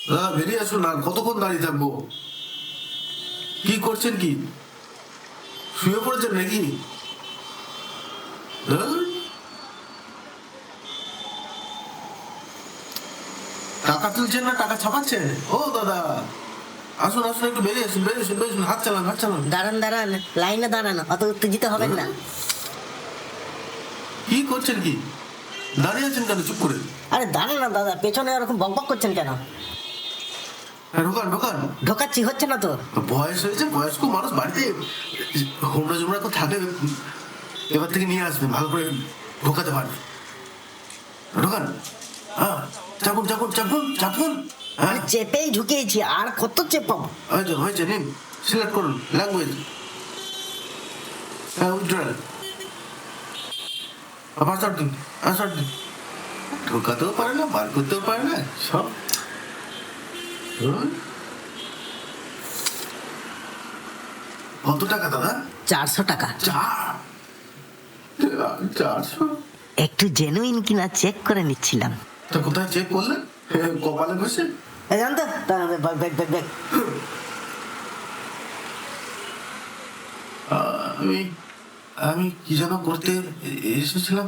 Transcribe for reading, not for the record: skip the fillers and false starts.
দাদা বেরিয়ে আসুন না, কতক্ষণ দাঁড়িয়ে থাকবো? কি করছেন কি? শুয়ে পড়েছেন নাকি? হ্যাঁ? টাকা তুলছেন না টাকা ছাপাচ্ছেন? ও দাদা, আসুন আসুন, একটু বেরিয়ে আসুন, বেরিয়ে আসুন, বেরিয়ে আসুন, হাত চালান, হাত চালান। দাঁড়ান দাঁড়ান, লাইনে দাঁড়ান, অত উত্তেজিত হবেন না। কি করছেন কি? দাঁড়িয়ে আছেন কেন চুপ করে? আরে দাঁড়ান না দাদা, পেছনে ওরকম বকবক করছেন কেন? হ্যাঁ, ঢোকান ঢোকান। ঢোকাচ্ছি, হচ্ছে না তো। বয়স হয়েছে, বয়স্ক মানুষ বাড়িতে হোমরা জোমরা কেউ থাকে, এবার থেকে নিয়ে আসবেন, ভালো করে ঢোকাতে পারবে। ঢোকান। হ্যাঁ, চাপুন চাপুন চাপুন চাপুন। হ্যাঁ, আরে চেপেই ঢুকিয়েছি, আর কত চেপাবো? হয়েছে হয়েছে, নিন সিলেক্ট করুন ল্যাঙ্গুয়েজ। হ্যাঁ, উজ্জ্বল। পাসওয়ার্ড দিন, পাসওয়ার্ড দিন। ঢোকাতেও পারে না, বার করতেও পারে না, সব। হুম। কত টাকা দাদা? 400 টাকা। 400? একটু জেনুইন কিনা চেক করে নিচ্ছিলাম। তা কোথায় চেক করলেন? কপালে বসে? জানতো ব্যাগ ব্যাগ ব্যাগ ব্যাগ। আমি আমি কি যেন করতে এসেছিলাম।